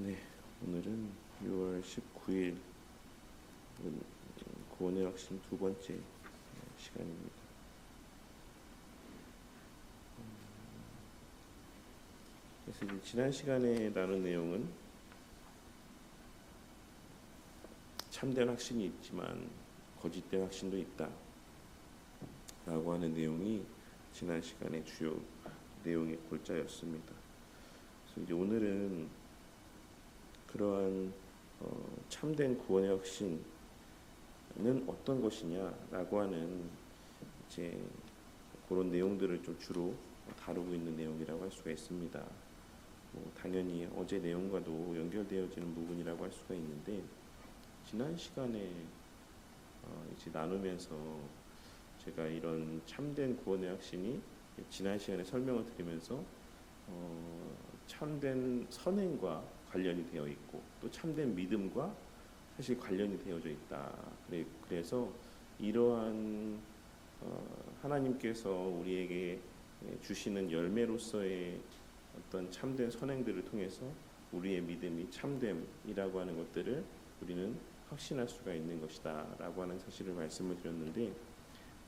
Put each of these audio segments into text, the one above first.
네, 오늘은 6월 19일 구원의 확신 두 번째 시간입니다. 그래서 이제 지난 시간에 나눈 내용은 참된 확신이 있지만 거짓된 확신도 있다 라고 하는 내용이 지난 시간의 주요 내용의 골자였습니다. 그래서 이제 오늘은 그러한 참된 구원의 확신은 어떤 것이냐라고 하는 이제 그런 내용들을 좀 주로 다루고 있는 내용이라고 할 수가 있습니다. 당연히 어제 내용과도 연결되어지는 부분이라고 할 수가 있는데, 지난 시간에 이제 나누면서 제가 이런 참된 구원의 확신이 지난 시간에 설명을 드리면서 참된 선행과 관련이 되어 있고 또 참된 믿음과 사실 관련이 되어져 있다. 그래서 이러한 하나님께서 우리에게 주시는 열매로서의 어떤 참된 선행들을 통해서 우리의 믿음이 참됨이라고 하는 것들을 우리는 확신할 수가 있는 것이다 라고 하는 사실을 말씀을 드렸는데,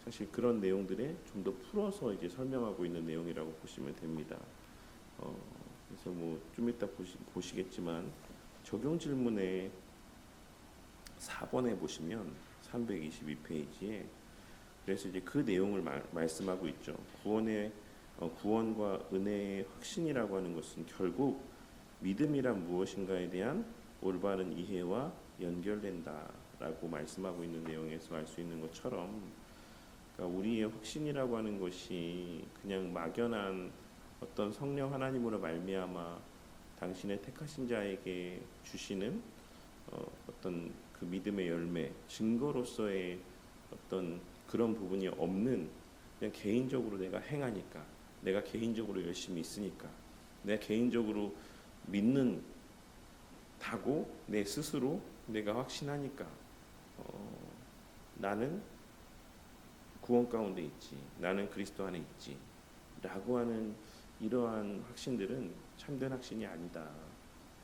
사실 그런 내용들에 좀 더 풀어서 이제 설명하고 있는 내용이라고 보시면 됩니다. 그래서 좀 이따 보시겠지만 적용 질문에 4번에 보시면 322페이지에 그래서 이제 그 내용을 말씀하고 있죠. 구원과 은혜의 확신이라고 하는 것은 결국 믿음이란 무엇인가에 대한 올바른 이해와 연결된다라고 말씀하고 있는 내용에서 알 수 있는 것처럼, 그러니까 우리의 확신이라고 하는 것이 그냥 막연한 어떤 성령 하나님으로 말미암아 당신의 택하신 자에게 주시는 어떤 그 믿음의 열매, 증거로서의 어떤 그런 부분이 없는, 그냥 개인적으로 내가 행하니까, 내가 개인적으로 열심히 있으니까, 내가 개인적으로 믿는다고 내 스스로 내가 확신하니까 나는 구원 가운데 있지, 나는 그리스도 안에 있지 라고 하는 이러한 확신들은 참된 확신이 아니다.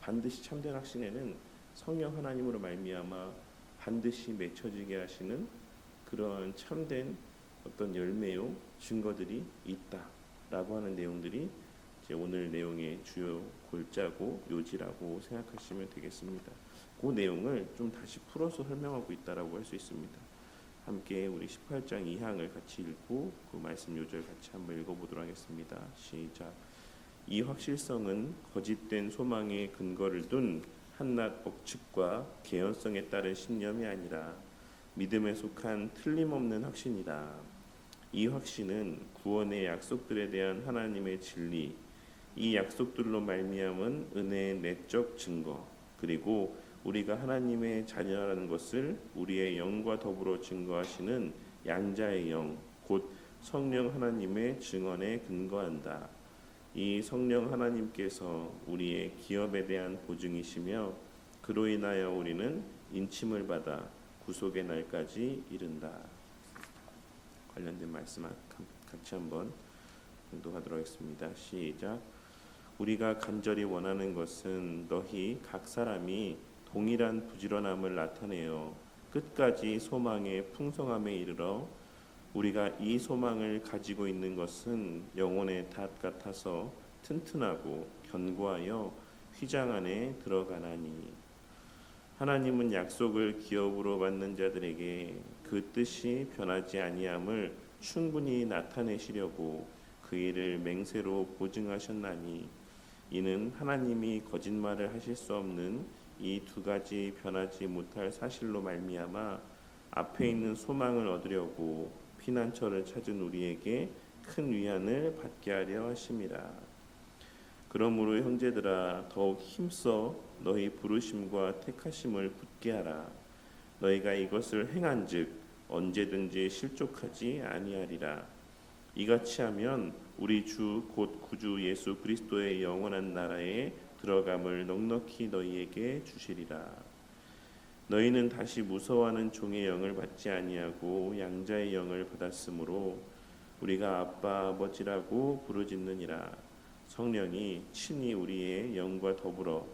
반드시 참된 확신에는 성령 하나님으로 말미암아 반드시 맺혀지게 하시는 그러한 참된 어떤 열매요 증거들이 있다라고 하는 내용들이 이제 오늘 내용의 주요 골자고 요지라고 생각하시면 되겠습니다. 그 내용을 좀 다시 풀어서 설명하고 있다라고 할 수 있습니다. 함께 우리 18장 2항을 같이 읽고 그 말씀 요절 같이 한번 읽어보도록 하겠습니다. 시작. 이 확실성은 거짓된 소망에 근거를 둔 한낱 억측과 개연성에 따른 신념이 아니라 믿음에 속한 틀림없는 확신이다. 이 확신은 구원의 약속들에 대한 하나님의 진리, 이 약속들로 말미암은 은혜의 내적 증거, 그리고 우리가 하나님의 자녀라는 것을 우리의 영과 더불어 증거하시는 양자의 영, 곧 성령 하나님의 증언에 근거한다. 이 성령 하나님께서 우리의 기업에 대한 보증이시며 그로 인하여 우리는 인침을 받아 구속의 날까지 이른다. 관련된 말씀 같이 한번 공독하도록 하겠습니다. 시작. 우리가 간절히 원하는 것은 너희 각 사람이 동일한 부지런함을 나타내어 끝까지 소망의 풍성함에 이르러 우리가 이 소망을 가지고 있는 것은 영혼의 닷 같아서 튼튼하고 견고하여 휘장 안에 들어가나니, 하나님은 약속을 기업으로 받는 자들에게 그 뜻이 변하지 아니함을 충분히 나타내시려고 그 일을 맹세로 보증하셨나니, 이는 하나님이 거짓말을 하실 수 없는 이 두 가지 변하지 못할 사실로 말미암아 앞에 있는 소망을 얻으려고 피난처를 찾은 우리에게 큰 위안을 받게 하려 하심이라. 그러므로 형제들아, 더욱 힘써 너희 부르심과 택하심을 굳게 하라. 너희가 이것을 행한즉 언제든지 실족하지 아니하리라. 이같이 하면 우리 주 곧 구주 예수 그리스도의 영원한 나라에 들어감을 넉넉히 너희에게 주시리라. 너희는 다시 무서워하는 종의 영을 받지 아니하고 양자의 영을 받았으므로 우리가 아빠 아버지라고 부르짖느니라. 성령이 친히 우리의 영과 더불어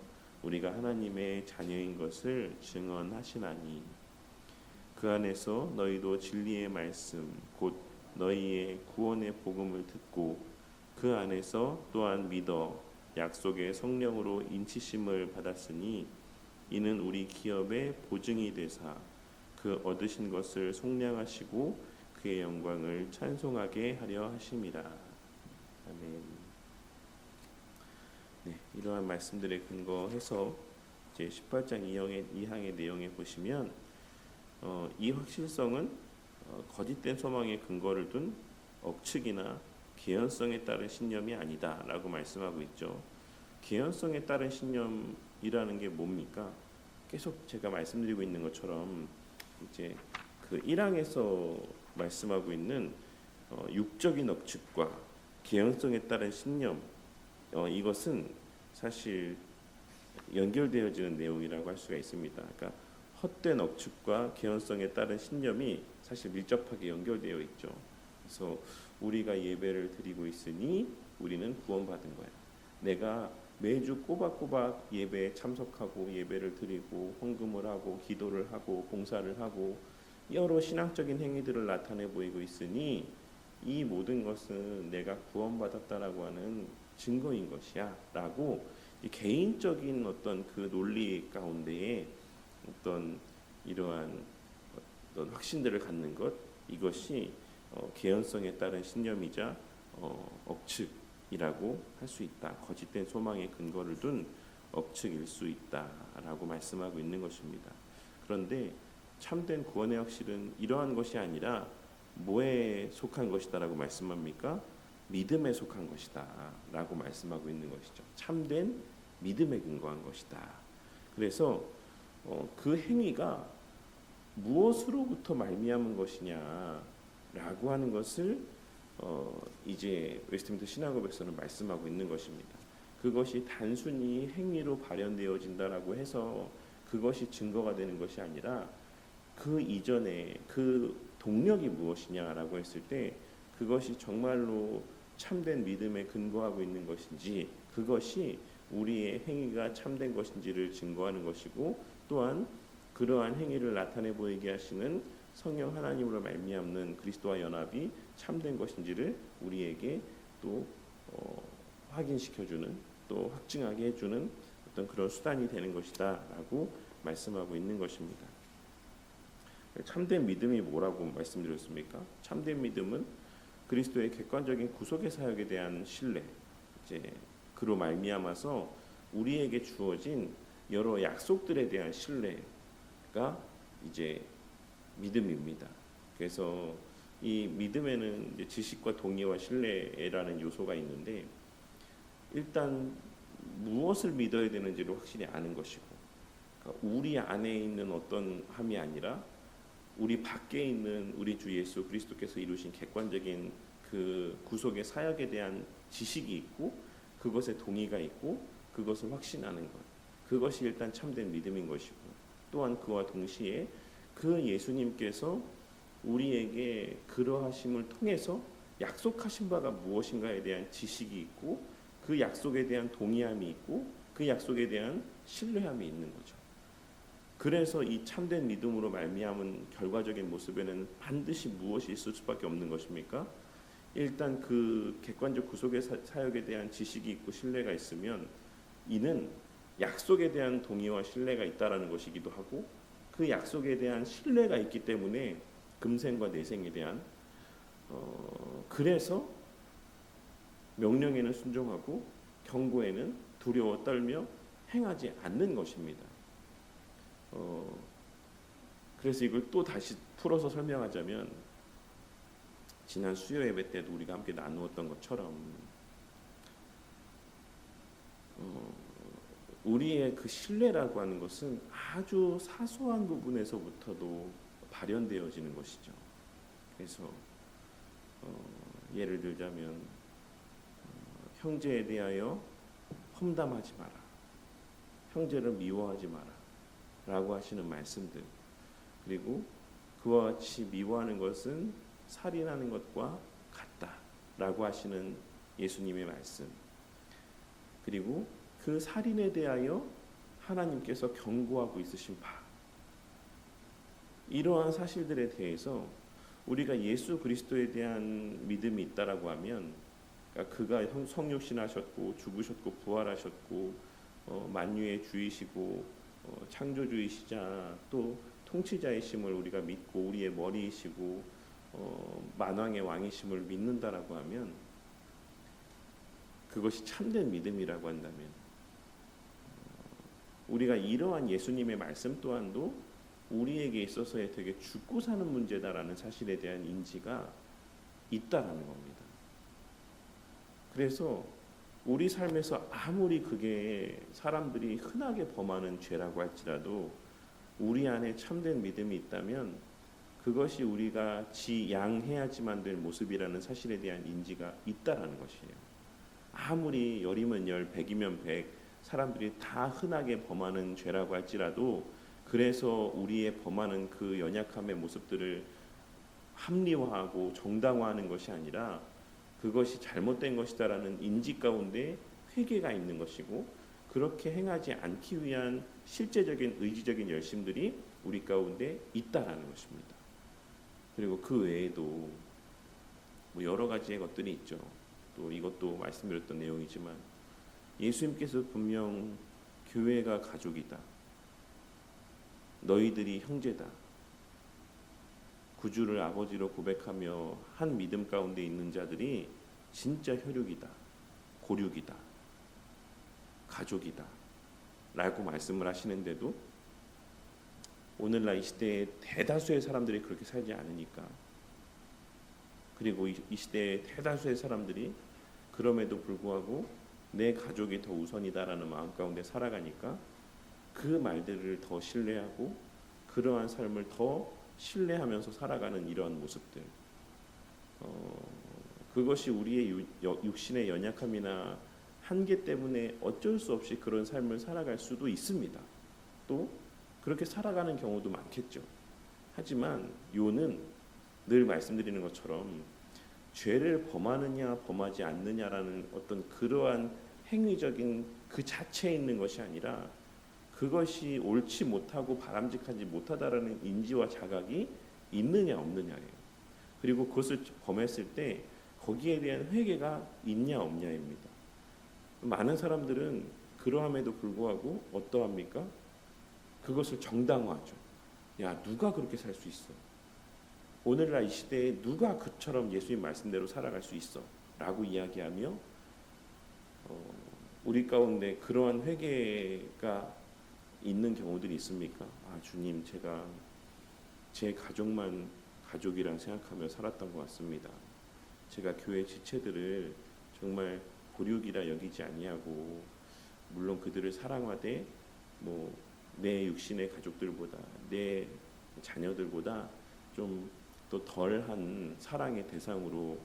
우리가 하나님의 자녀인 것을 증언하시나니 그 안에서 너희도 진리의 말씀 곧 너희의 구원의 복음을 듣고 그 안에서 또한 믿어 약속의 성령으로 인치심을 받았으니 이는 우리 기업의 보증이 되사 그 얻으신 것을 속량하시고 그의 영광을 찬송하게 하려 하심이라. 아멘. 네, 이러한 말씀들에 근거해서 이제 18장 2항의 내용에 보시면 이 확실성은 거짓된 소망에 근거를 둔 억측이나 개연성에 따른 신념이 아니다라고 말씀하고 있죠. 개연성에 따른 신념이라는 게 뭡니까? 계속 제가 말씀드리고 있는 것처럼 이제 그 1항에서 말씀하고 있는 육적인 억측과 개연성에 따른 신념, 이것은 사실 연결되어지는 내용이라고 할 수가 있습니다. 그러니까 헛된 억측과 개연성에 따른 신념이 사실 밀접하게 연결되어 있죠. 그래서 우리가 예배를 드리고 있으니 우리는 구원받은 거야. 내가 매주 꼬박꼬박 예배에 참석하고 예배를 드리고 헌금을 하고 기도를 하고 봉사를 하고 여러 신앙적인 행위들을 나타내 보이고 있으니 이 모든 것은 내가 구원받았다라고 하는 증거인 것이야 라고 개인적인 어떤 그 논리 가운데에 어떤 이러한 어떤 확신들을 갖는 것, 이것이 개연성에 따른 신념이자 억측이라고 할 수 있다. 거짓된 소망에 근거를 둔 억측일 수 있다라고 말씀하고 있는 것입니다. 그런데 참된 구원의 확실은 이러한 것이 아니라 뭐에 속한 것이다라고 말씀합니까? 믿음에 속한 것이다 라고 말씀하고 있는 것이죠. 참된 믿음에 근거한 것이다. 그래서 그 행위가 무엇으로부터 말미암은 것이냐 라고 하는 것을 이제 웨스트민스터 신학업에서는 말씀하고 있는 것입니다. 그것이 단순히 행위로 발현되어진다라고 해서 그것이 증거가 되는 것이 아니라 그 이전에 그 동력이 무엇이냐라고 했을 때 그것이 정말로 참된 믿음에 근거하고 있는 것인지, 그것이 우리의 행위가 참된 것인지를 증거하는 것이고, 또한 그러한 행위를 나타내 보이게 하시는 성령 하나님으로 말미암는 그리스도와 연합이 참된 것인지를 우리에게 또 확인시켜주는, 또 확증하게 해주는 어떤 그런 수단이 되는 것이다라고 말씀하고 있는 것입니다. 참된 믿음이 뭐라고 말씀드렸습니까? 참된 믿음은 그리스도의 객관적인 구속의 사역에 대한 신뢰, 이제 그로 말미암아서 우리에게 주어진 여러 약속들에 대한 신뢰가 이제 믿음입니다. 그래서 이 믿음에는 이제 지식과 동의와 신뢰라는 요소가 있는데, 일단 무엇을 믿어야 되는지를 확실히 아는 것이고, 그러니까 우리 안에 있는 어떤 함이 아니라 우리 밖에 있는 우리 주 예수 그리스도께서 이루신 객관적인 그 구속의 사역에 대한 지식이 있고, 그것에 동의가 있고, 그것을 확신하는 것, 그것이 일단 참된 믿음인 것이고, 또한 그와 동시에 그 예수님께서 우리에게 그러하심을 통해서 약속하신 바가 무엇인가에 대한 지식이 있고, 그 약속에 대한 동의함이 있고, 그 약속에 대한 신뢰함이 있는 거죠. 그래서 이 참된 믿음으로 말미암은 결과적인 모습에는 반드시 무엇이 있을 수밖에 없는 것입니까? 일단 그 객관적 구속의 사역에 대한 지식이 있고 신뢰가 있으면 이는 약속에 대한 동의와 신뢰가 있다라는 것이기도 하고, 그 약속에 대한 신뢰가 있기 때문에 금생과 내생에 대한 그래서 명령에는 순종하고 경고에는 두려워 떨며 행하지 않는 것입니다. 그래서 이걸 또 다시 풀어서 설명하자면, 지난 수요 예배 때도 우리가 함께 나누었던 것처럼 우리의 그 신뢰라고 하는 것은 아주 사소한 부분에서부터도 발현되어지는 것이죠. 그래서 예를 들자면 형제에 대하여 험담하지 마라, 형제를 미워하지 마라 라고 하시는 말씀들, 그리고 그와 같이 미워하는 것은 살인하는 것과 같다 라고 하시는 예수님의 말씀, 그리고 그 살인에 대하여 하나님께서 경고하고 있으신 바, 이러한 사실들에 대해서 우리가 예수 그리스도에 대한 믿음이 있다라고 하면, 그러니까 그가 성육신하셨고 죽으셨고 부활하셨고 만유의 주이시고 창조주이시자 또 통치자이심을 우리가 믿고 우리의 머리이시고 만왕의 왕이심을 믿는다라고 하면, 그것이 참된 믿음이라고 한다면, 우리가 이러한 예수님의 말씀 또한도 우리에게 있어서의 되게 죽고 사는 문제다라는 사실에 대한 인지가 있다라는 겁니다. 그래서 우리 삶에서 아무리 그게 사람들이 흔하게 범하는 죄라고 할지라도 우리 안에 참된 믿음이 있다면 그것이 우리가 지양해야지만 될 모습이라는 사실에 대한 인지가 있다라는 것이에요. 아무리 열이면 열, 백이면 백, 사람들이 다 흔하게 범하는 죄라고 할지라도, 그래서 우리의 범하는 그 연약함의 모습들을 합리화하고 정당화하는 것이 아니라 그것이 잘못된 것이다라는 인지 가운데 회개가 있는 것이고, 그렇게 행하지 않기 위한 실제적인 의지적인 열심들이 우리 가운데 있다라는 것입니다. 그리고 그 외에도 뭐 여러 가지의 것들이 있죠. 또 이것도 말씀드렸던 내용이지만, 예수님께서 분명 교회가 가족이다, 너희들이 형제다, 구주를 아버지로 고백하며 한 믿음 가운데 있는 자들이 진짜 혈육이다, 고육이다, 가족이다 라고 말씀을 하시는데도 오늘날 이 시대에 대다수의 사람들이 그렇게 살지 않으니까, 그리고 이 시대의 대다수의 사람들이 그럼에도 불구하고 내 가족이 더 우선이다라는 마음 가운데 살아가니까 그 말들을 더 신뢰하고 그러한 삶을 더 신뢰하면서 살아가는 이러한 모습들, 그것이 우리의 육신의 연약함이나 한계 때문에 어쩔 수 없이 그런 삶을 살아갈 수도 있습니다. 또 그렇게 살아가는 경우도 많겠죠. 하지만 요는 늘 말씀드리는 것처럼 죄를 범하느냐 범하지 않느냐라는 어떤 그러한 행위적인 그 자체에 있는 것이 아니라, 그것이 옳지 못하고 바람직하지 못하다라는 인지와 자각이 있느냐 없느냐예요. 그리고 그것을 범했을 때 거기에 대한 회개가 있냐 없냐입니다. 많은 사람들은 그러함에도 불구하고 어떠합니까? 그것을 정당화하죠. 야, 누가 그렇게 살 수 있어? 오늘날 이 시대에 누가 그처럼 예수님 말씀대로 살아갈 수 있어? 라고 이야기하며 우리 가운데 그러한 회개가 있는 경우들이 있습니까? 아, 주님, 제가 제 가족만 가족이랑 생각하며 살았던 것 같습니다. 제가 교회 지체들을 정말 고륙이라 여기지 아니하고, 물론 그들을 사랑하되 내 육신의 가족들보다, 내 자녀들보다 좀 또 덜한 사랑의 대상으로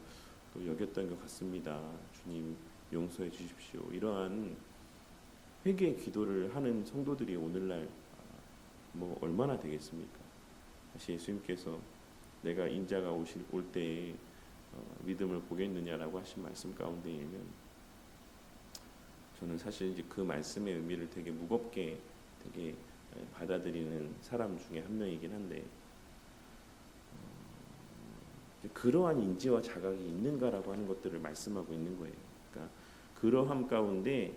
또 여겼던 것 같습니다. 주님 용서해 주십시오. 이러한 회개의 기도를 하는 성도들이 오늘날 얼마나 되겠습니까? 다시 예수님께서 내가 인자가 올 때에 믿음을 보겠느냐라고 하신 말씀 가운데에는, 저는 사실 이제 그 말씀의 의미를 되게 무겁게 되게 받아들이는 사람 중에 한 명이긴 한데, 그러한 인지와 자각이 있는가라고 하는 것들을 말씀하고 있는 거예요. 그러니까 그러함 가운데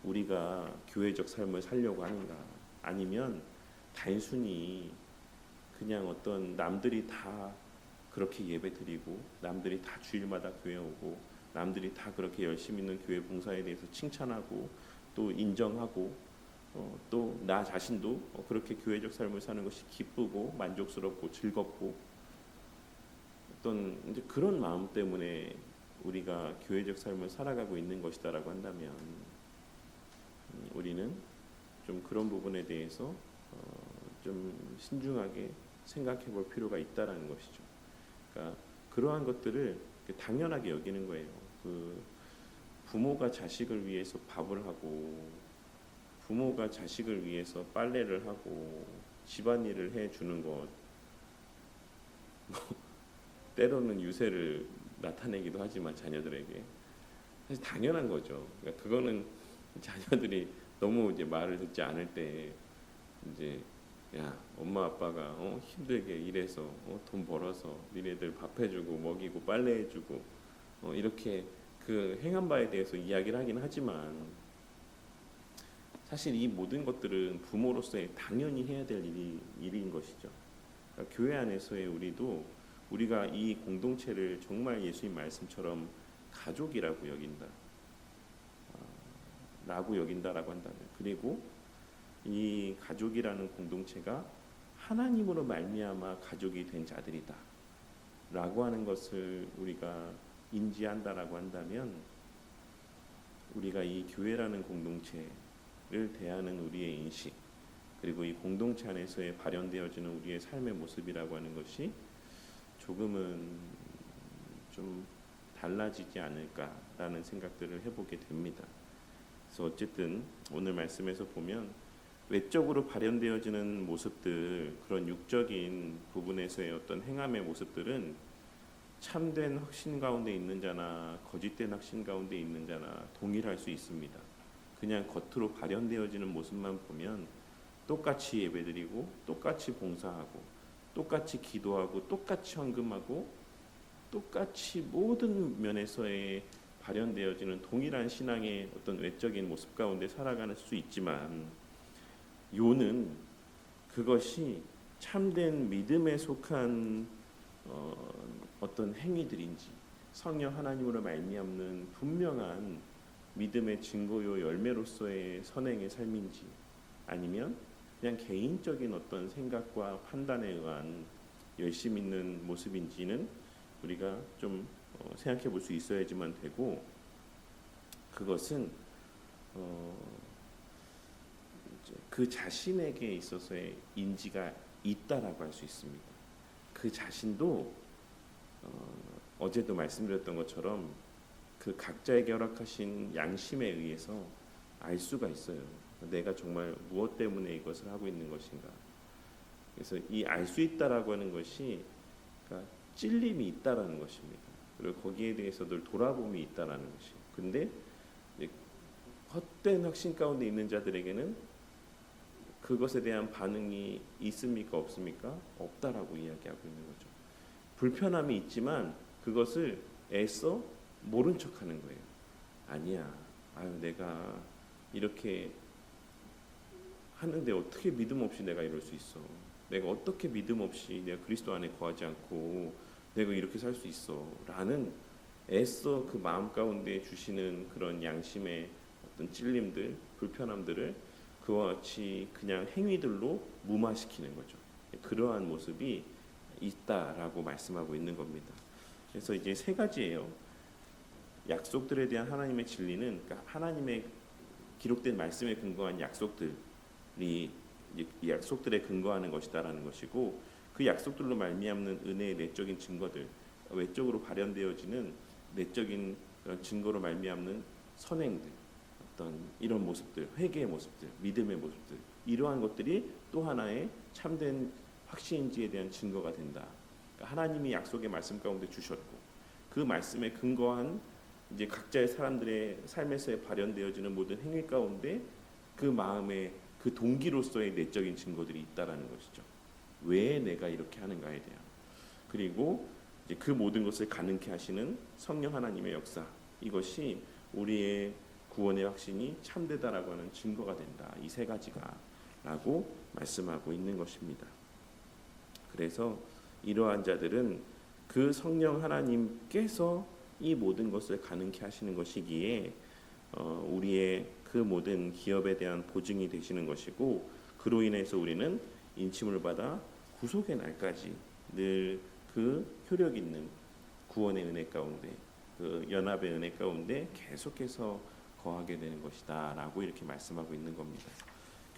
우리가 교회적 삶을 살려고 하는가, 아니면 단순히 그냥 어떤 남들이 다 그렇게 예배드리고, 남들이 다 주일마다 교회 오고, 남들이 다 그렇게 열심히 있는 교회 봉사에 대해서 칭찬하고 또 인정하고, 또 나 자신도 그렇게 교회적 삶을 사는 것이 기쁘고 만족스럽고 즐겁고, 어떤 이제 그런 마음 때문에 우리가 교회적 삶을 살아가고 있는 것이다라고 한다면, 우리는 좀 그런 부분에 대해서 좀 신중하게 생각해 볼 필요가 있다라는 것이죠. 그러니까 그러한 것들을 당연하게 여기는 거예요. 그 부모가 자식을 위해서 밥을 하고, 부모가 자식을 위해서 빨래를 하고 집안일을 해주는 것, 때로는 유세를 나타내기도 하지만 자녀들에게 사실 당연한 거죠. 그러니까 그거는 자녀들이 너무 이제 말을 듣지 않을 때 이제 야 엄마 아빠가 힘들게 일해서 돈 벌어서 니네들 밥 해주고 먹이고 빨래 해주고 이렇게 그 행한 바에 대해서 이야기를 하긴 하지만 사실 이 모든 것들은 부모로서의 당연히 해야 될 일인 것이죠. 그러니까 교회 안에서의 우리가 이 공동체를 정말 예수님 말씀처럼 가족이라고 여긴다. 라고 여긴다라고 한다면, 그리고 이 가족이라는 공동체가 하나님으로 말미암아 가족이 된 자들이다 라고 하는 것을 우리가 인지한다라고 한다면, 우리가 이 교회라는 공동체를 대하는 우리의 인식, 그리고 이 공동체 안에서의 발현되어지는 우리의 삶의 모습이라고 하는 것이 조금은 좀 달라지지 않을까라는 생각들을 해보게 됩니다. 그래서 어쨌든 오늘 말씀에서 보면 외적으로 발현되어지는 모습들, 그런 육적인 부분에서의 어떤 행함의 모습들은 참된 확신 가운데 있는 자나 거짓된 확신 가운데 있는 자나 동일할 수 있습니다. 그냥 겉으로 발현되어지는 모습만 보면 똑같이 예배드리고 똑같이 봉사하고 똑같이 기도하고 똑같이 헌금하고 똑같이 모든 면에서의 발현되어지는 동일한 신앙의 어떤 외적인 모습 가운데 살아가는 수 있지만, 요는 그것이 참된 믿음에 속한 어떤 행위들인지, 성령 하나님으로 말미암는 분명한 믿음의 증거요 열매로서의 선행의 삶인지, 아니면 그냥 개인적인 어떤 생각과 판단에 의한 열심 있는 모습인지는 우리가 좀 생각해 볼 수 있어야지만 되고, 그것은 그 자신에게 있어서의 인지가 있다라고 할 수 있습니다. 그 자신도 어제도 말씀드렸던 것처럼 그 각자에게 허락하신 양심에 의해서 알 수가 있어요. 내가 정말 무엇 때문에 이것을 하고 있는 것인가. 그래서 이 알 수 있다라고 하는 것이 그러니까 찔림이 있다라는 것입니다. 그리고 거기에 대해서 늘 돌아봄이 있다라는 것이. 근데 헛된 확신 가운데 있는 자들에게는 그것에 대한 반응이 있습니까 없습니까? 없다라고 이야기하고 있는 거죠. 불편함이 있지만 그것을 애써 모른 척하는 거예요. 아니야, 내가 이렇게 하는데 어떻게 믿음 없이 내가 이럴 수 있어? 내가 어떻게 믿음 없이 내가 그리스도 안에 거하지 않고 내가 이렇게 살 수 있어? 라는 애써 그 마음 가운데 주시는 그런 양심의 어떤 찔림들, 불편함들을 그와 같이 그냥 행위들로 무마시키는 거죠. 그러한 모습이 있다라고 말씀하고 있는 겁니다. 그래서 이제 세 가지예요. 약속들에 대한 하나님의 진리는, 그러니까 하나님의 기록된 말씀에 근거한 약속들이 이 약속들에 근거하는 것이다라는 것이고, 그 약속들로 말미암는 은혜의 내적인 증거들, 외적으로 발현되어지는 내적인 그런 증거로 말미암는 선행들, 어떤 이런 모습들, 회개의 모습들, 믿음의 모습들, 이러한 것들이 또 하나의 참된 확신인지에 대한 증거가 된다. 그러니까 하나님이 약속의 말씀 가운데 주셨고, 그 말씀에 근거한 이제 각자의 사람들의 삶에서 발현되어지는 모든 행위 가운데 그 마음의 그 동기로서의 내적인 증거들이 있다라는 것이죠. 왜 내가 이렇게 하는가에 대한. 그리고 이제 그 모든 것을 가능케 하시는 성령 하나님의 역사, 이것이 우리의 구원의 확신이 참되다라고 하는 증거가 된다. 이 세 가지가 라고 말씀하고 있는 것입니다. 그래서 이러한 자들은 그 성령 하나님께서 이 모든 것을 가능케 하시는 것이기에 우리의 그 모든 기업에 대한 보증이 되시는 것이고, 그로 인해서 우리는 인침을 받아 구속의 날까지 늘 그 효력 있는 구원의 은혜 가운데, 그 연합의 은혜 가운데 계속해서 거하게 되는 것이다 라고 이렇게 말씀하고 있는 겁니다.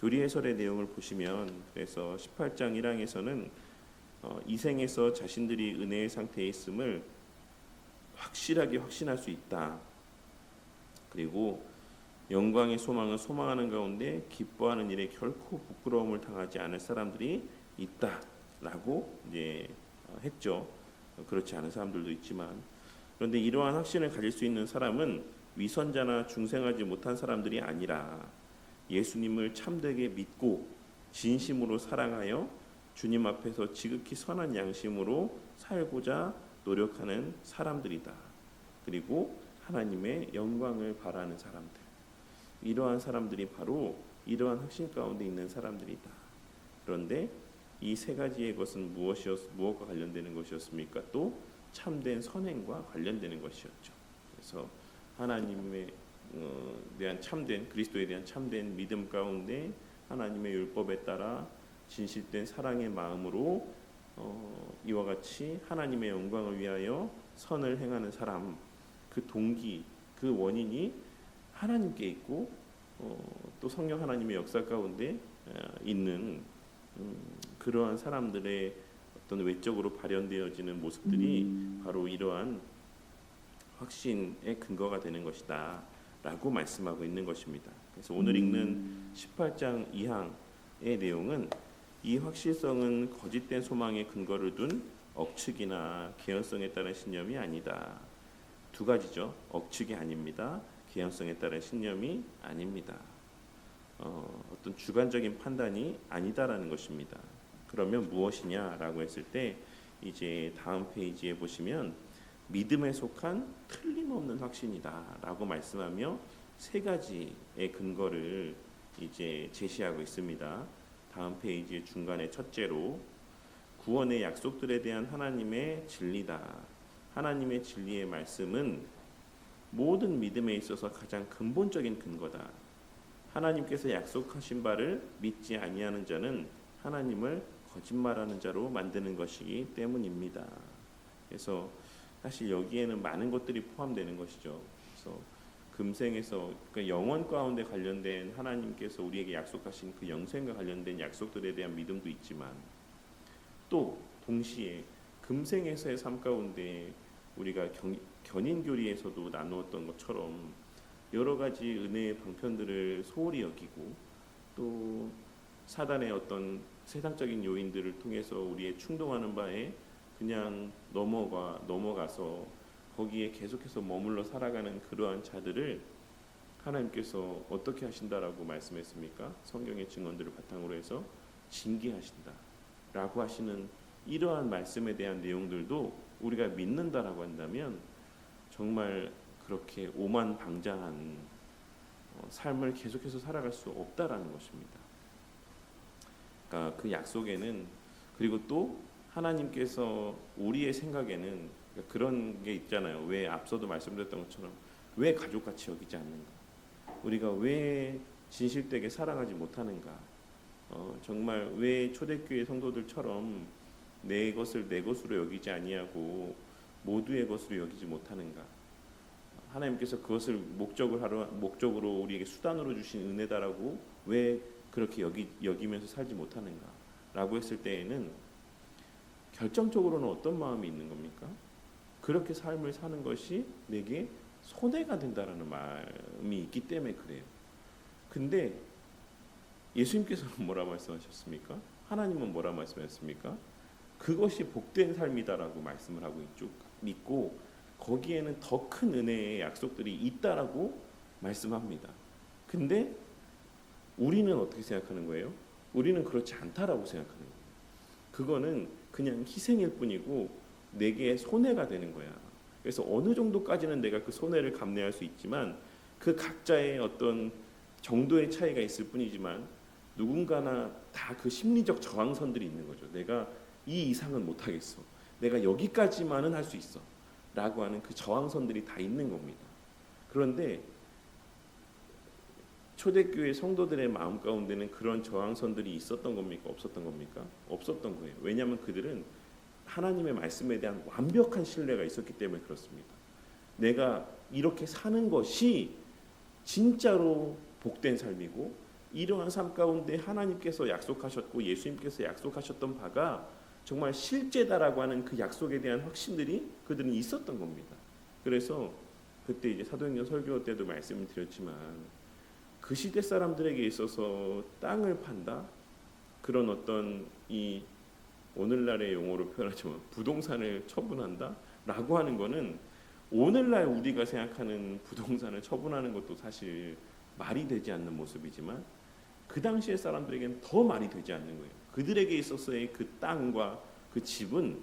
교리 해설의 내용을 보시면, 그래서 18장 1항에서는 이 생에서 자신들이 은혜의 상태에 있음을 확실하게 확신할 수 있다. 그리고 영광의 소망은 소망하는 가운데 기뻐하는 일에 결코 부끄러움을 당하지 않을 사람들이 있다라고 이제 했죠. 그렇지 않은 사람들도 있지만, 그런데 이러한 확신을 가질 수 있는 사람은 위선자나 중생하지 못한 사람들이 아니라 예수님을 참되게 믿고 진심으로 사랑하여 주님 앞에서 지극히 선한 양심으로 살고자 노력하는 사람들이다. 그리고 하나님의 영광을 바라는 사람들. 이러한 사람들이 바로 이러한 확신 가운데 있는 사람들이다. 그런데 이 세 가지의 것은 무엇과 관련되는 것이었습니까? 또 참된 선행과 관련되는 것이었죠. 그래서 하나님에 대한 참된 그리스도에 대한 참된 믿음 가운데 하나님의 율법에 따라 진실된 사랑의 마음으로 이와 같이 하나님의 영광을 위하여 선을 행하는 사람, 그 동기, 그 원인이 하나님께 있고 또 성령 하나님의 역사 가운데 있는 그러한 사람들의 어떤 외적으로 발현되어지는 모습들이 바로 이러한 확신의 근거가 되는 것이다 라고 말씀하고 있는 것입니다. 그래서 오늘 읽는 18장 2항의 내용은 이 확실성은 거짓된 소망에 근거를 둔 억측이나 개연성에 따른 신념이 아니다. 두 가지죠. 억측이 아닙니다. 개연성에 따른 신념이 아닙니다. 어떤 주관적인 판단이 아니다라는 것입니다. 그러면 무엇이냐라고 했을 때 이제 다음 페이지에 보시면 믿음에 속한 틀림없는 확신이다라고 말씀하며 세 가지의 근거를 이제 제시하고 있습니다. 다음 페이지의 중간에 첫째로 구원의 약속들에 대한 하나님의 진리다. 하나님의 진리의 말씀은 모든 믿음에 있어서 가장 근본적인 근거다. 하나님께서 약속하신 바를 믿지 아니하는 자는 하나님을 거짓말하는 자로 만드는 것이기 때문입니다. 그래서 사실 여기에는 많은 것들이 포함되는 것이죠. 그래서 금생에서 그 영원 가운데 관련된 하나님께서 우리에게 약속하신 그 영생과 관련된 약속들에 대한 믿음도 있지만 또 동시에 금생에서의 삶 가운데 우리가 견인교리에서도 나누었던 것처럼 여러 가지 은혜의 방편들을 소홀히 여기고 또 사단의 어떤 세상적인 요인들을 통해서 우리의 충동하는 바에 그냥 넘어가서 거기에 계속해서 머물러 살아가는 그러한 자들을 하나님께서 어떻게 하신다라고 말씀했습니까? 성경의 증언들을 바탕으로 해서 징계하신다라고 하시는 이러한 말씀에 대한 내용들도 우리가 믿는다라고 한다면 정말 그렇게 오만방자한 삶을 계속해서 살아갈 수 없다라는 것입니다. 그러니까 그 약속에는 그리고 또 하나님께서 우리의 생각에는 그런 게 있잖아요. 왜 앞서도 말씀드렸던 것처럼 왜 가족같이 여기지 않는가? 우리가 왜 진실되게 사랑하지 못하는가? 정말 왜 초대교회 성도들처럼 내 것을 내 것으로 여기지 아니하고 모두의 것으로 여기지 못하는가? 하나님께서 그것을 목적으로 우리에게 수단으로 주신 은혜다라고 왜 그렇게 여기면서 살지 못하는가? 라고 했을 때에는 결정적으로는 어떤 마음이 있는 겁니까? 그렇게 삶을 사는 것이 내게 손해가 된다라는 마음이 있기 때문에 그래요. 근데 예수님께서는 뭐라 말씀하셨습니까? 하나님은 뭐라 말씀하셨습니까? 그것이 복된 삶이다라고 말씀을 하고 있죠. 믿고 거기에는 더 큰 은혜의 약속들이 있다라고 말씀합니다. 근데 우리는 어떻게 생각하는 거예요? 우리는 그렇지 않다라고 생각하는 거예요. 그거는 그냥 희생일 뿐이고 내게 손해가 되는 거야. 그래서 어느 정도까지는 내가 그 손해를 감내할 수 있지만 그 각자의 어떤 정도의 차이가 있을 뿐이지만 누군가나 다 그 심리적 저항선들이 있는 거죠. 내가 이 이상은 못하겠어. 내가 여기까지만은 할 수 있어. 라고 하는 그 저항선들이 다 있는 겁니다. 그런데 초대교회 성도들의 마음 가운데는 그런 저항선들이 있었던 겁니까? 없었던 겁니까? 없었던 거예요. 왜냐하면 그들은 하나님의 말씀에 대한 완벽한 신뢰가 있었기 때문에 그렇습니다. 내가 이렇게 사는 것이 진짜로 복된 삶이고 이러한 삶 가운데 하나님께서 약속하셨고 예수님께서 약속하셨던 바가 정말 실제다라고 하는 그 약속에 대한 확신들이 그들은 있었던 겁니다. 그래서 그때 이제 사도행전 설교 때도 말씀을 드렸지만 그 시대 사람들에게 있어서 땅을 판다 그런 어떤 이 오늘날의 용어로 표현하자면 부동산을 처분한다라고 하는 거는 오늘날 우리가 생각하는 부동산을 처분하는 것도 사실 말이 되지 않는 모습이지만 그 당시의 사람들에게는 더 말이 되지 않는 거예요. 그들에게 있어서의 그 땅과 그 집은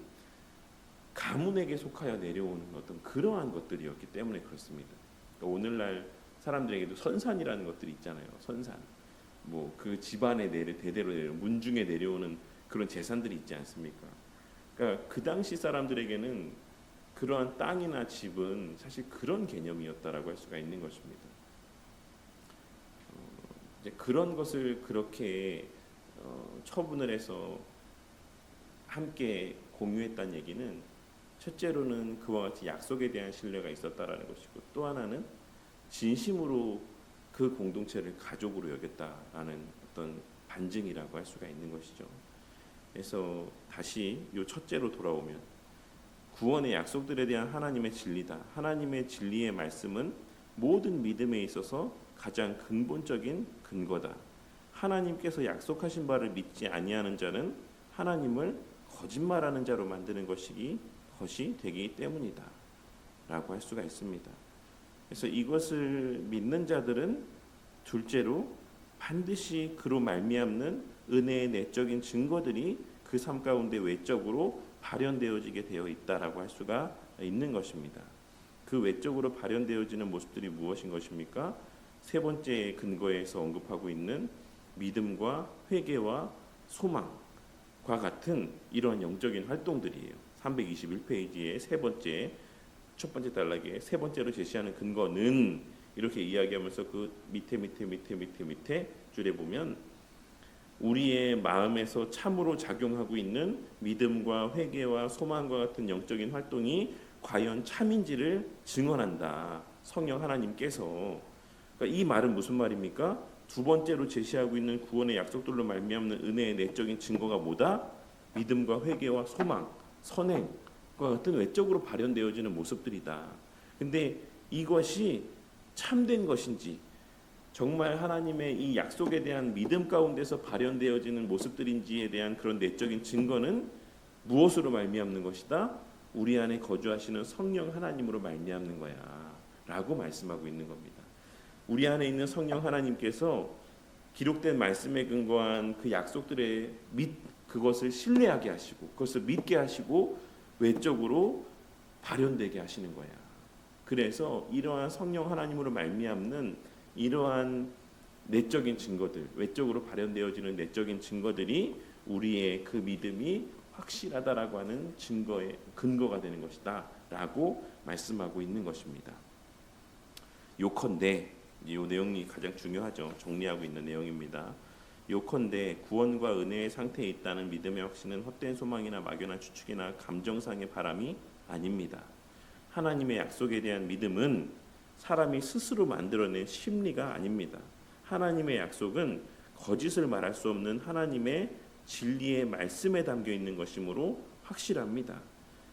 가문에게 속하여 내려오는 어떤 그러한 것들이었기 때문에 그렇습니다. 그러니까 오늘날 사람들에게도 선산이라는 것들이 있잖아요. 선산. 뭐 그 집안에 대대로 문중에 내려오는 그런 재산들이 있지 않습니까? 그러니까 그 당시 사람들에게는 그러한 땅이나 집은 사실 그런 개념이었다라고 할 수가 있는 것입니다. 이제 그런 것을 그렇게 처분을 해서 함께 공유했다는 얘기는 첫째로는 그와 같이 약속에 대한 신뢰가 있었다라는 것이고, 또 하나는 진심으로 그 공동체를 가족으로 여겼다라는 어떤 반증이라고 할 수가 있는 것이죠. 그래서 다시 요 첫째로 돌아오면 구원의 약속들에 대한 하나님의 진리다. 하나님의 진리의 말씀은 모든 믿음에 있어서 가장 근본적인 근거다. 하나님께서 약속하신 바를 믿지 아니하는 자는 하나님을 거짓말하는 자로 만드는 것이 되기 때문이다 라고 할 수가 있습니다. 그래서 이것을 믿는 자들은 둘째로 반드시 그로 말미암는 은혜의 내적인 증거들이 그 삶 가운데 외적으로 발현되어지게 되어 있다라고 할 수가 있는 것입니다. 그 외적으로 발현되어지는 모습들이 무엇인 것입니까? 세 번째 근거에서 언급하고 있는 믿음과 회개와 소망과 같은 이러한 영적인 활동들이에요. 321페이지의 첫 번째 단락에 세 번째로 제시하는 근거는 이렇게 이야기하면서 그 밑에 줄에 보면 우리의 마음에서 참으로 작용하고 있는 믿음과 회개와 소망과 같은 영적인 활동이 과연 참인지를 증언한다. 성령 하나님께서. 그러니까 이 말은 무슨 말입니까? 두 번째로 제시하고 있는 구원의 약속들로 말미암는 은혜의 내적인 증거가 뭐다? 믿음과 회개와 소망, 선행과 같은 외적으로 발현되어지는 모습들이다. 근데 이것이 참된 것인지, 정말 하나님의 이 약속에 대한 믿음 가운데서 발현되어지는 모습들인지에 대한 그런 내적인 증거는 무엇으로 말미암는 것이다? 우리 안에 거주하시는 성령 하나님으로 말미암는 거야 라고 말씀하고 있는 겁니다. 우리 안에 있는 성령 하나님께서 기록된 말씀에 근거한 그 약속들의 그것을 신뢰하게 하시고 그것을 믿게 하시고 외적으로 발현되게 하시는 거야. 그래서 이러한 성령 하나님으로 말미암는 이러한 내적인 증거들, 외적으로 발현되어지는 내적인 증거들이 우리의 그 믿음이 확실하다라고 하는 증거의 근거가 되는 것이다 라고 말씀하고 있는 것입니다. 요컨대, 이 내용이 가장 중요하죠. 정리하고 있는 내용입니다. 요컨대 구원과 은혜의 상태에 있다는 믿음의 확신은 헛된 소망이나 막연한 추측이나 감정상의 바람이 아닙니다. 하나님의 약속에 대한 믿음은 사람이 스스로 만들어낸 심리가 아닙니다. 하나님의 약속은 거짓을 말할 수 없는 하나님의 진리의 말씀에 담겨 있는 것이므로 확실합니다.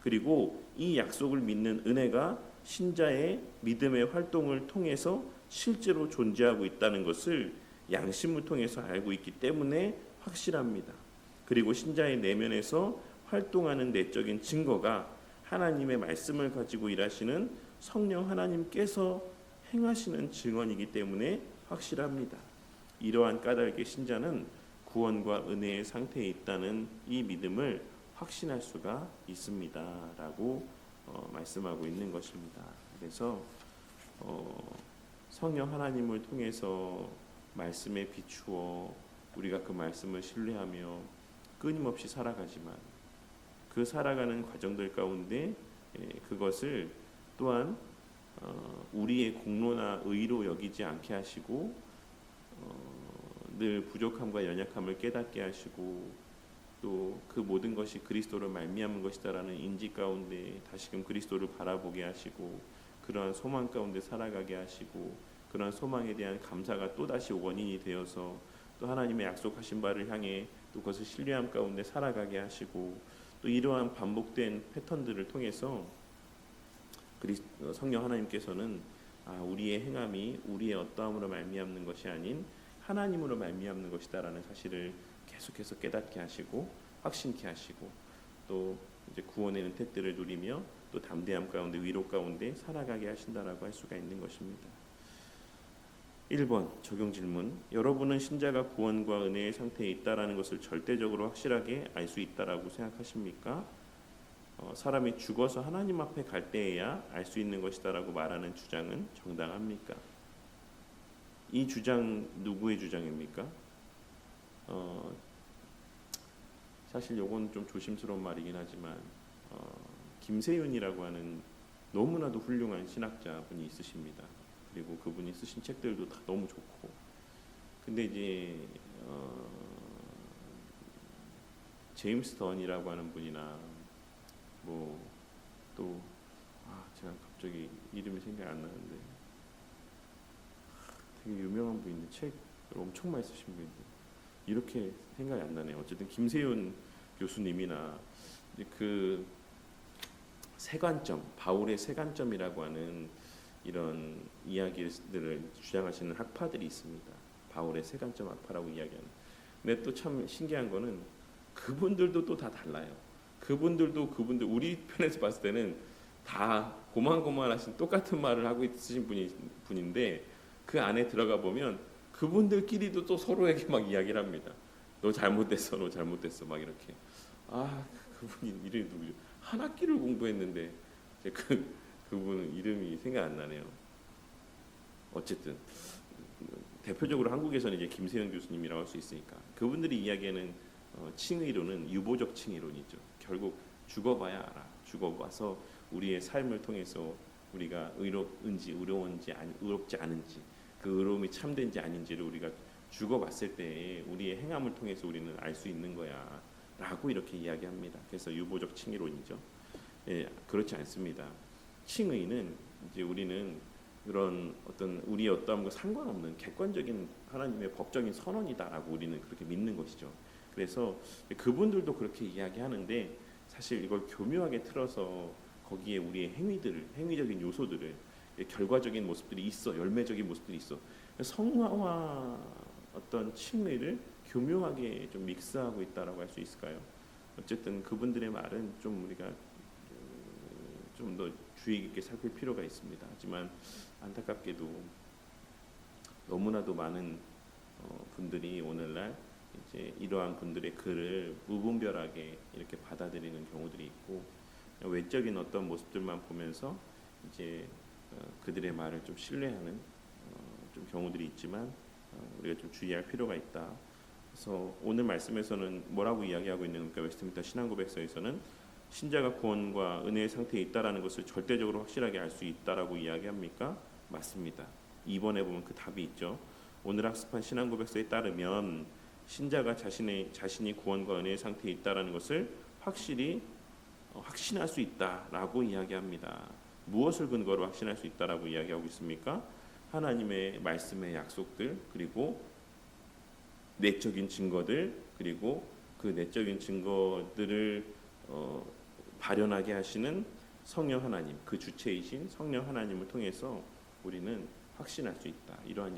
그리고 이 약속을 믿는 은혜가 신자의 믿음의 활동을 통해서 실제로 존재하고 있다는 것을 양심을 통해서 알고 있기 때문에 확실합니다. 그리고 신자의 내면에서 활동하는 내적인 증거가 하나님의 말씀을 가지고 일하시는 성령 하나님께서 행하시는 증언이기 때문에 확실합니다. 이러한 까닭의 신자는 구원과 은혜의 상태에 있다는 이 믿음을 확신할 수가 있습니다 라고 말씀하고 있는 것입니다. 그래서 성령 하나님을 통해서 말씀에 비추어 우리가 그 말씀을 신뢰하며 끊임없이 살아가지만 그 살아가는 과정들 가운데 그것을 또한 우리의 공로나 의로 여기지 않게 하시고 늘 부족함과 연약함을 깨닫게 하시고 또 그 모든 것이 그리스도로 말미암은 것이다라는 인지 가운데 다시금 그리스도를 바라보게 하시고 그러한 소망 가운데 살아가게 하시고 그러한 소망에 대한 감사가 또다시 원인이 되어서 또 하나님의 약속하신 바를 향해 또 그것을 신뢰함 가운데 살아가게 하시고 또 이러한 반복된 패턴들을 통해서 성령 하나님께서는 우리의 행함이 우리의 어떠함으로 말미암는 것이 아닌 하나님으로 말미암는 것이다라는 사실을 계속해서 깨닫게 하시고 확신케 하시고 또 이제 구원의 은택들을 누리며 또 담대함 가운데 위로 가운데 살아가게 하신다라고 할 수가 있는 것입니다. 1번 적용 질문. 여러분은 신자가 구원과 은혜의 상태에 있다라는 것을 절대적으로 확실하게 알 수 있다라고 생각하십니까? 사람이 죽어서 하나님 앞에 갈 때에야 알 수 있는 것이다라고 말하는 주장은 정당합니까? 이 주장 누구의 주장입니까? 사실 요건 좀 조심스러운 말이긴 하지만 김세윤이라고 하는 너무나도 훌륭한 신학자분이 있으십니다. 그리고 그분이 쓰신 책들도 다 너무 좋고, 근데 이제 제임스 던이라고 하는 분이나 뭐 또 제가 갑자기 이름이 생각이 안 나는데 되게 유명한 분인데 책을 엄청 많이 쓰신 분인데 이렇게 생각이 안 나네요. 어쨌든 김세윤 교수님이나 그 세관점, 바울의 세관점이라고 하는 이런 이야기들을 주장하시는 학파들이 있습니다. 바울의 세관점 학파라고 이야기하는. 근데 또 참 신기한 거는 그분들도 또 다 달라요. 그분들 우리 편에서 봤을 때는 다 고만고만하신 똑같은 말을 하고 있으신 분인데 그 안에 들어가 보면 그분들끼리도 또 서로에게 막 이야기를 합니다. 너 잘못됐어, 너 잘못됐어, 막 이렇게. 그분이 이름이 누구죠? 한 학기를 공부했는데 그분 이름이 생각 안 나네요. 어쨌든 대표적으로 한국에서는 이제 김세현 교수님이라고 할 수 있으니까 그분들이 이야기하는 칭의론은 유보적 칭의론이죠. 결국 죽어봐야 알아. 죽어봐서 우리의 삶을 통해서 우리가 의롭은지 의롭지 않은지, 그 의로움이 참된지 아닌지를 우리가 죽어봤을 때 우리의 행함을 통해서 우리는 알 수 있는 거야 라고 이렇게 이야기합니다. 그래서 유보적 칭의론이죠. 그렇지 않습니다. 칭의는 이제 우리는 그런 어떤 우리의 어떠함과 상관없는 객관적인 하나님의 법적인 선언이다라고 우리는 그렇게 믿는 것이죠. 그래서 그분들도 그렇게 이야기하는데 사실 이걸 교묘하게 틀어서 거기에 우리의 행위적인 요소들을, 결과적인 모습들이 있어, 열매적인 모습들이 있어. 성화와 어떤 칭의를 교묘하게 좀 믹스하고 있다라고 할 수 있을까요? 어쨌든 그분들의 말은 좀 우리가 좀 더 주의 깊게 살필 필요가 있습니다. 하지만 안타깝게도 너무나도 많은 분들이 오늘날 이제 이러한 분들의 글을 무분별하게 이렇게 받아들이는 경우들이 있고, 외적인 어떤 모습들만 보면서 이제 그들의 말을 좀 신뢰하는 좀 경우들이 있지만 우리가 좀 주의할 필요가 있다. 그래서 오늘 말씀에서는 뭐라고 이야기하고 있는 겁니까? 웨스트민스터 신앙고백서에서는 신자가 구원과 은혜의 상태에 있다라는 것을 절대적으로 확실하게 알 수 있다라고 이야기합니까? 맞습니다. 2번에 보면 그 답이 있죠. 오늘 학습한 신앙고백서에 따르면 신자가 자신이 구원과 은혜의 상태에 있다라는 것을 확실히 확신할 수 있다라고 이야기합니다. 무엇을 근거로 확신할 수 있다라고 이야기하고 있습니까? 하나님의 말씀의 약속들, 그리고 내적인 증거들, 그리고 그 내적인 증거들을 발현하게 하시는 성령 하나님, 그 주체이신 성령 하나님을 통해서 우리는 확신할 수 있다. 이러한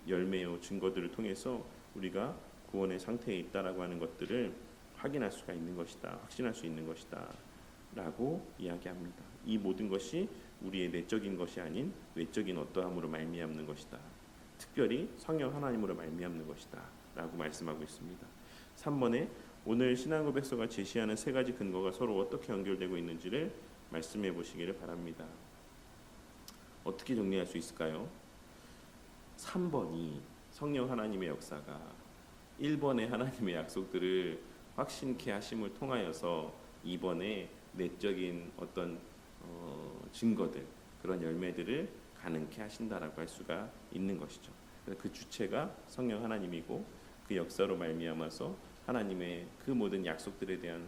열매의 증거들을 통해서 우리가 구원의 상태에 있다라고 하는 것들을 확인할 수가 있는 것이다. 확신할 수 있는 것이다. 라고 이야기합니다. 이 모든 것이 우리의 내적인 것이 아닌 외적인 어떠함으로 말미암는 것이다. 특별히 성령 하나님으로 말미암는 것이다. 라고 말씀하고 있습니다. 3번에 오늘 신앙고백서가 제시하는 세 가지 근거가 서로 어떻게 연결되고 있는지를 말씀해 보시기를 바랍니다. 어떻게 정리할 수 있을까요? 3번이 성령 하나님의 역사가 1번의 하나님의 약속들을 확신케 하심을 통하여서 2번의 내적인 어떤 증거들, 그런 열매들을 가능케 하신다라고 할 수가 있는 것이죠. 그 주체가 성령 하나님이고 그 역사로 말미암아서 하나님의 그 모든 약속들에 대한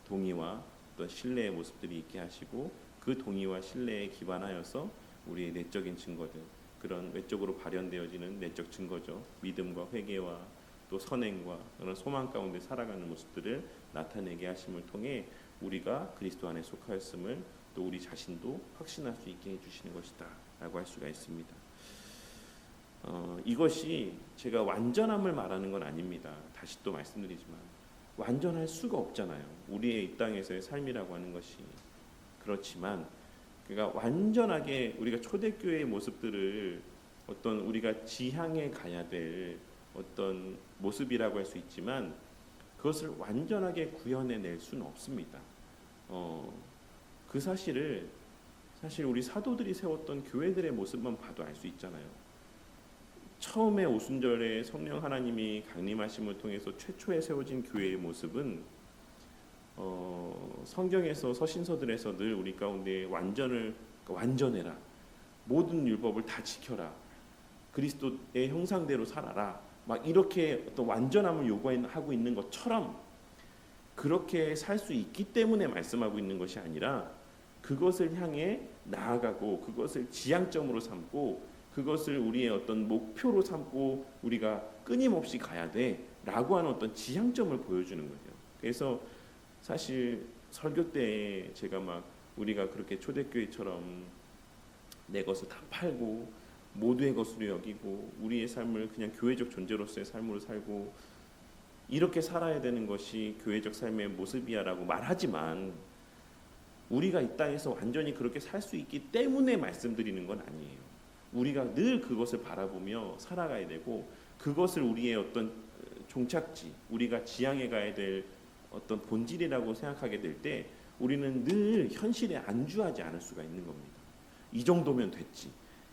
동의와 어떤 신뢰의 모습들이 있게 하시고, 그 동의와 신뢰에 기반하여서 우리의 내적인 증거들, 그런 외적으로 발현되어지는 내적 증거죠. 믿음과 회개와 또 선행과 그런 소망 가운데 살아가는 모습들을 나타내게 하심을 통해 우리가 그리스도 안에 속하였음을 또 우리 자신도 확신할 수 있게 해주시는 것이다 라고 할 수가 있습니다. 이것이 제가 완전함을 말하는 건 아닙니다. 다시 또 말씀드리지만 완전할 수가 없잖아요. 우리의 이 땅에서의 삶이라고 하는 것이. 그렇지만 그러니까 완전하게 우리가 초대교회의 모습들을 어떤 우리가 지향해 가야 될 어떤 모습이라고 할 수 있지만 그것을 완전하게 구현해낼 수는 없습니다. 그 사실을 사실 우리 사도들이 세웠던 교회들의 모습만 봐도 알 수 있잖아요. 처음에 오순절에 성령 하나님이 강림하심을 통해서 최초에 세워진 교회의 모습은 성경에서 서신서들에서 늘 우리 가운데 완전해라, 모든 율법을 다 지켜라, 그리스도의 형상대로 살아라, 막 이렇게 어떤 완전함을 요구하고 있는 것처럼 그렇게 살 수 있기 때문에 말씀하고 있는 것이 아니라 그것을 향해 나아가고 그것을 지향점으로 삼고 그것을 우리의 어떤 목표로 삼고 우리가 끊임없이 가야 돼라고 하는 어떤 지향점을 보여주는 거예요. 그래서 사실 설교 때 제가 막 우리가 그렇게 초대교회처럼 내 것을 다 팔고 모두의 것으로 여기고 우리의 삶을 그냥 교회적 존재로서의 삶으로 살고 이렇게 살아야 되는 것이 교회적 삶의 모습이야라고 말하지만 우리가 이 땅에서 완전히 그렇게 살 수 있기 때문에 말씀드리는 건 아니에요. 우리가 늘 그것을 바라보며 살아가야 되고 그것을 우리의 어떤 종착지, 우리가 지향해 가야 될 어떤 본질이라고 생각하게 될 때 우리는 늘 현실에 안주하지 않을 수가 있는 겁니다. 이 정도면 됐지,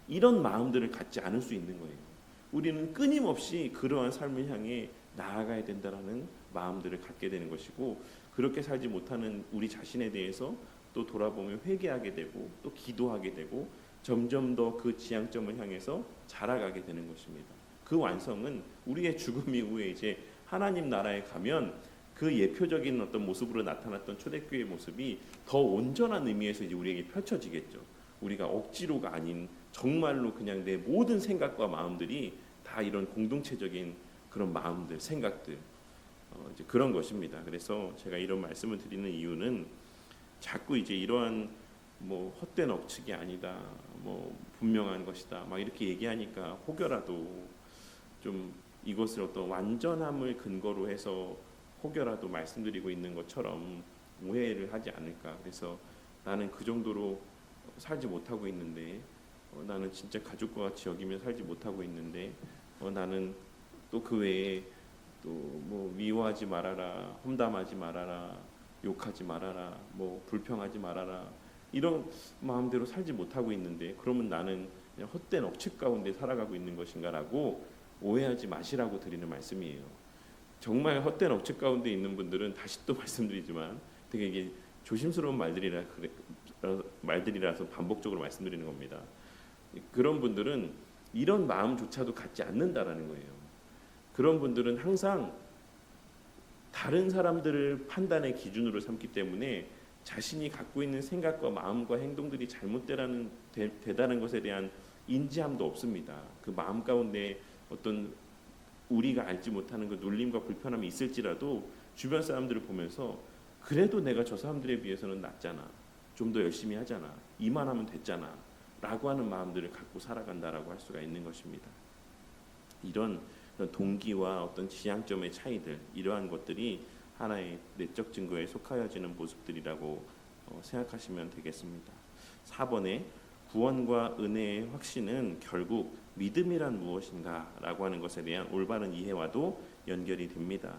이런 마음들을 갖지 않을 수 있는 거예요. 우리는 끊임없이 그러한 삶을 향해 나아가야 된다는 마음들을 갖게 되는 것이고 그렇게 살지 못하는 우리 자신에 대해서 또 돌아보면 회개하게 되고 또 기도하게 되고 점점 더 그 지향점을 향해서 자라가게 되는 것입니다. 그 완성은 우리의 죽음 이후에 이제 하나님 나라에 가면 그 예표적인 어떤 모습으로 나타났던 초대교회의 모습이 더 온전한 의미에서 이제 우리에게 펼쳐지겠죠. 우리가 억지로가 아닌 정말로 그냥 내 모든 생각과 마음들이 다 이런 공동체적인 그런 마음들, 생각들, 이제 그런 것입니다. 그래서 제가 이런 말씀을 드리는 이유는 자꾸 이제 이러한 뭐 헛된 억측이 아니다, 뭐 분명한 것이다, 막 이렇게 얘기하니까 혹여라도 좀 이것을 어떤 완전함을 근거로 해서 혹여라도 말씀드리고 있는 것처럼 오해를 하지 않을까. 그래서 나는 그 정도로 살지 못하고 있는데, 나는 진짜 가족과 같이 여기며 살지 못하고 있는데, 나는 또 그 외에 또 뭐 미워하지 말아라, 험담하지 말아라, 욕하지 말아라, 뭐 불평하지 말아라, 이런 마음대로 살지 못하고 있는데 그러면 나는 그냥 헛된 억측 가운데 살아가고 있는 것인가라고 오해하지 마시라고 드리는 말씀이에요. 정말 헛된 억측 가운데 있는 분들은 다시 또 말씀드리지만 되게 이게 조심스러운 말들이라서 반복적으로 말씀드리는 겁니다. 그런 분들은 이런 마음조차도 갖지 않는다라는 거예요. 그런 분들은 항상 다른 사람들을 판단의 기준으로 삼기 때문에 자신이 갖고 있는 생각과 마음과 행동들이 잘못되다는 것에 대한 인지함도 없습니다. 그 마음 가운데 어떤 우리가 알지 못하는 그 놀림과 불편함이 있을지라도 주변 사람들을 보면서 그래도 내가 저 사람들에 비해서는 낫잖아, 좀 더 열심히 하잖아, 이만하면 됐잖아 라고 하는 마음들을 갖고 살아간다라고 할 수가 있는 것입니다. 이런 동기와 어떤 지향점의 차이들, 이러한 것들이 하나의 내적 증거에 속하여지는 모습들이라고 생각하시면 되겠습니다. 4번에 구원과 은혜의 확신은 결국 믿음이란 무엇인가 라고 하는 것에 대한 올바른 이해와도 연결이 됩니다.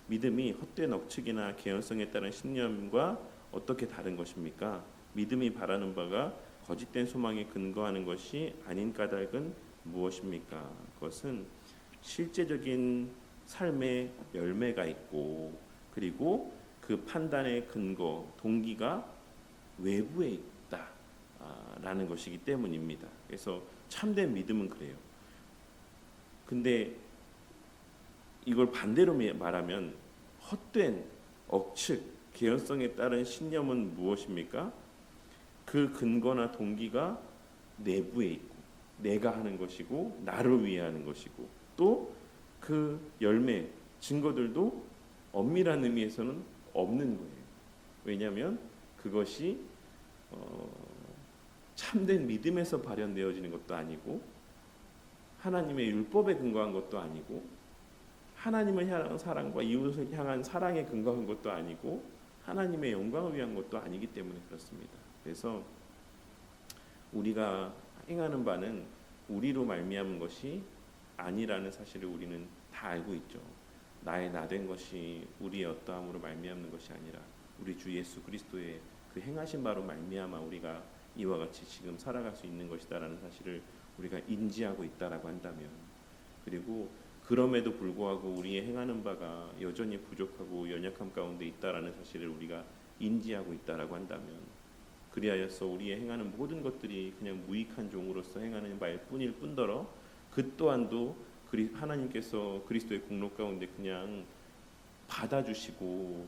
믿음이 헛된 억측이나 개연성에 따른 신념과 어떻게 다른 것입니까? 믿음이 바라는 바가 거짓된 소망에 근거하는 것이 아닌 까닭은 무엇입니까? 그것은 실제적인 삶의 열매가 있고 그리고 그 판단의 근거, 동기가 외부에 있다라는 것이기 때문입니다. 그래서 참된 믿음은 그래요. 근데 이걸 반대로 말하면 헛된 억측, 개연성에 따른 신념은 무엇입니까? 그 근거나 동기가 내부에 있고 내가 하는 것이고 나를 위해 하는 것이고 또 그 열매, 증거들도 엄밀한 의미에서는 없는 거예요. 왜냐하면 그것이 참된 믿음에서 발현되어지는 것도 아니고 하나님의 율법에 근거한 것도 아니고 하나님을 향한 사랑과 이웃을 향한 사랑에 근거한 것도 아니고 하나님의 영광을 위한 것도 아니기 때문에 그렇습니다. 그래서 우리가 행하는 바는 우리로 말미암은 것이 아니라는 사실을 우리는 다 알고 있죠. 나의 나된 것이 우리의 어떠함으로 말미암는 것이 아니라 우리 주 예수 그리스도의 그 행하신 바로 말미암아 우리가 이와 같이 지금 살아갈 수 있는 것이다라는 사실을 우리가 인지하고 있다라고 한다면, 그리고 그럼에도 불구하고 우리의 행하는 바가 여전히 부족하고 연약함 가운데 있다라는 사실을 우리가 인지하고 있다라고 한다면, 그리하여서 우리의 행하는 모든 것들이 그냥 무익한 종으로서 행하는 바일 뿐일 뿐더러 그 또한도 하나님께서 그리스도의 공로 가운데 그냥 받아주시고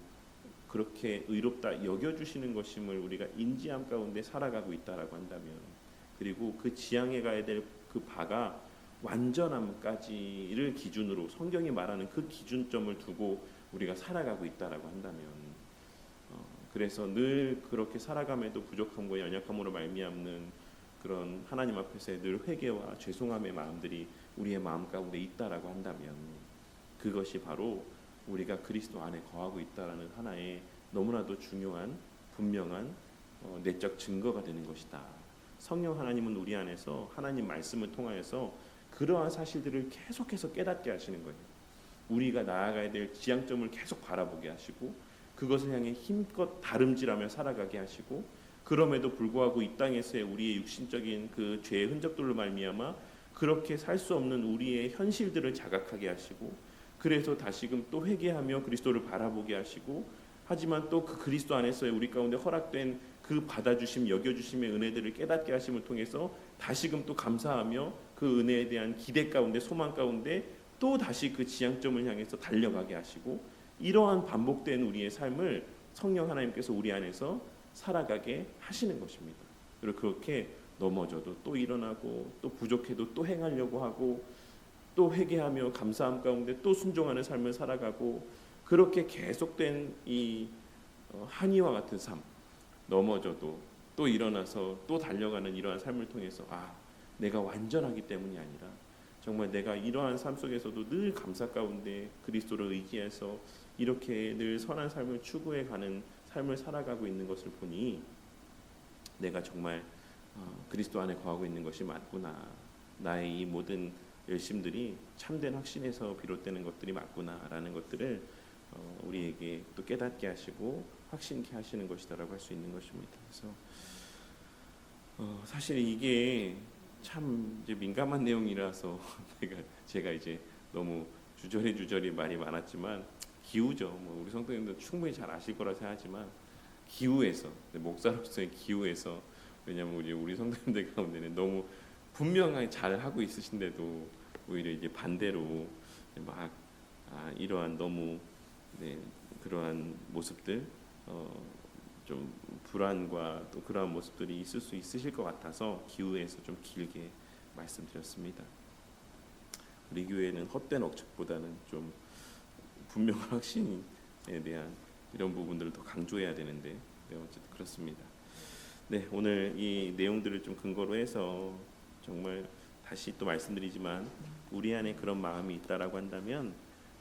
그렇게 의롭다 여겨주시는 것임을 우리가 인지함 가운데 살아가고 있다라고 한다면, 그리고 그 지향해 가야 될 그 바가 완전함까지를 기준으로 성경이 말하는 그 기준점을 두고 우리가 살아가고 있다라고 한다면, 그래서 늘 그렇게 살아감에도 부족함과 연약함으로 말미암는 그런 하나님 앞에서의 늘 회개와 죄송함의 마음들이 우리의 마음 가운데 있다라고 한다면, 그것이 바로 우리가 그리스도 안에 거하고 있다라는 하나의 너무나도 중요한 분명한 내적 증거가 되는 것이다. 성령 하나님은 우리 안에서 하나님 말씀을 통하여서 그러한 사실들을 계속해서 깨닫게 하시는 거예요. 우리가 나아가야 될 지향점을 계속 바라보게 하시고 그것을 향해 힘껏 다름질하며 살아가게 하시고, 그럼에도 불구하고 이 땅에서의 우리의 육신적인 그 죄의 흔적들로 말미암아 그렇게 살 수 없는 우리의 현실들을 자각하게 하시고, 그래서 다시금 또 회개하며 그리스도를 바라보게 하시고, 하지만 또 그 그리스도 안에서의 우리 가운데 허락된 그 받아주심 여겨주심의 은혜들을 깨닫게 하심을 통해서 다시금 또 감사하며 그 은혜에 대한 기대 가운데 소망 가운데 또 다시 그 지향점을 향해서 달려가게 하시고, 이러한 반복된 우리의 삶을 성령 하나님께서 우리 안에서 살아가게 하시는 것입니다. 그리고 그렇게 넘어져도 또 일어나고 또 부족해도 또 행하려고 하고 또 회개하며 감사함 가운데 또 순종하는 삶을 살아가고, 그렇게 계속된 이 한이와 같은 삶, 넘어져도 또 일어나서 또 달려가는 이러한 삶을 통해서 내가 완전하기 때문이 아니라 정말 내가 이러한 삶 속에서도 늘 감사 가운데 그리스도를 의지해서 이렇게 늘 선한 삶을 추구해 가는 삶을 살아가고 있는 것을 보니 내가 정말 그리스도 안에 거하고 있는 것이 맞구나, 나의 이 모든 열심들이 참된 확신에서 비롯되는 것들이 맞구나라는 것들을 우리에게 또 깨닫게 하시고 확신케 하시는 것이다라고 할 수 있는 것입니다. 그래서 사실 이게 참 이제 민감한 내용이라서 제가 이제 너무 주저리 말이 많았지만, 기후죠. 우리 성도님들 충분히 잘 아실 거라 생각하지만 기후에서, 목사로서의 기후에서, 왜냐하면 우리 성도님들 가운데는 너무 분명하게 잘 하고 있으신데도 오히려 이제 반대로 막 이러한 너무 그러한 모습들, 좀 불안과 또 그러한 모습들이 있을 수 있으실 것 같아서 기후에서 좀 길게 말씀드렸습니다. 우리 교회는 헛된 억측보다는 좀 분명한 확신에 대한 이런 부분들을 더 강조해야 되는데, 어쨌든 그렇습니다. 오늘 이 내용들을 좀 근거로 해서 정말 다시 또 말씀드리지만 우리 안에 그런 마음이 있다라고 한다면,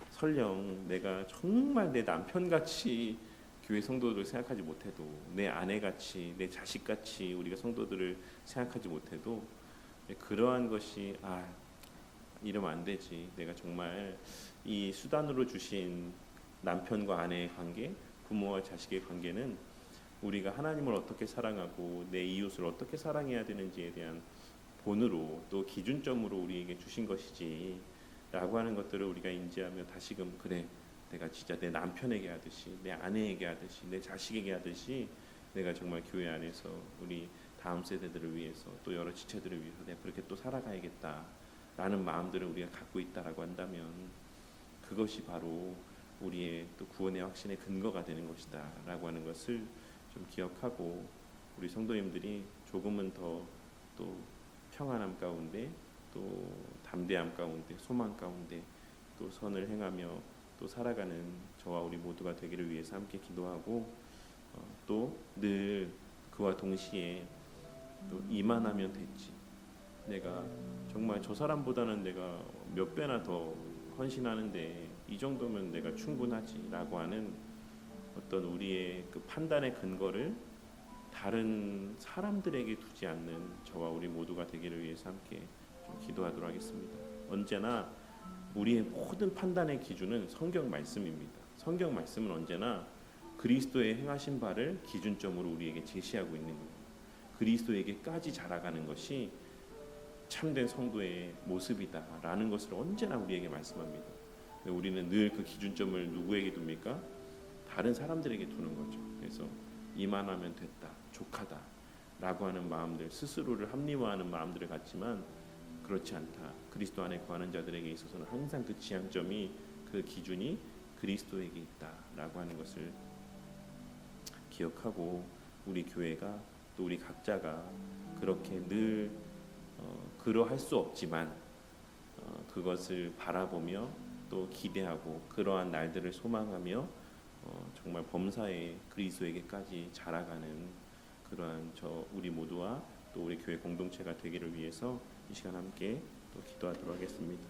설령 내가 정말 내 남편같이 교회 성도들을 생각하지 못해도, 내 아내같이, 내 자식같이 우리가 성도들을 생각하지 못해도, 그러한 것이 이러면 안 되지, 내가 정말 이 수단으로 주신 남편과 아내의 관계, 부모와 자식의 관계는 우리가 하나님을 어떻게 사랑하고 내 이웃을 어떻게 사랑해야 되는지에 대한 본으로 또 기준점으로 우리에게 주신 것이지 라고 하는 것들을 우리가 인지하며 다시금 그래, 내가 진짜 내 남편에게 하듯이, 내 아내에게 하듯이, 내 자식에게 하듯이 내가 정말 교회 안에서 우리 다음 세대들을 위해서 또 여러 지체들을 위해서 내가 그렇게 또 살아가야겠다라는 마음들을 우리가 갖고 있다라고 한다면, 그것이 바로 우리의 또 구원의 확신의 근거가 되는 것이다라고 하는 것을 좀 기억하고, 우리 성도님들이 조금은 더 또 평안함 가운데, 또 담대함 가운데, 소망 가운데 또 선을 행하며 또 살아가는 저와 우리 모두가 되기를 위해서 함께 기도하고, 또 늘 그와 동시에 또 이만하면 됐지, 내가 정말 저 사람보다는 내가 몇 배나 더 헌신하는데 이 정도면 내가 충분하지라고 하는 어떤 우리의 그 판단의 근거를 다른 사람들에게 두지 않는 저와 우리 모두가 되기를 위해서 함께 좀 기도하도록 하겠습니다. 언제나 우리의 모든 판단의 기준은 성경 말씀입니다. 성경 말씀은 언제나 그리스도의 행하신 바를 기준점으로 우리에게 제시하고 있는 거예요. 그리스도에게까지 자라가는 것이 참된 성도의 모습이다라는 것을 언제나 우리에게 말씀합니다. 우리는 늘 그 기준점을 누구에게 둡니까? 다른 사람들에게 두는 거죠. 그래서 이만하면 됐다, 족하다라고 하는 마음들, 스스로를 합리화하는 마음들을 갖지만 그렇지 않다. 그리스도 안에 거하는 자들에게 있어서는 항상 그 지향점이, 그 기준이 그리스도에게 있다라고 하는 것을 기억하고 우리 교회가 또 우리 각자가 그렇게 늘 그러할 수 없지만 그것을 바라보며 또 기대하고 그러한 날들을 소망하며 정말 범사에 그리스도에게까지 자라가는 그러한 우리 모두와 또 우리 교회 공동체가 되기를 위해서 이 시간 함께 또 기도하도록 하겠습니다.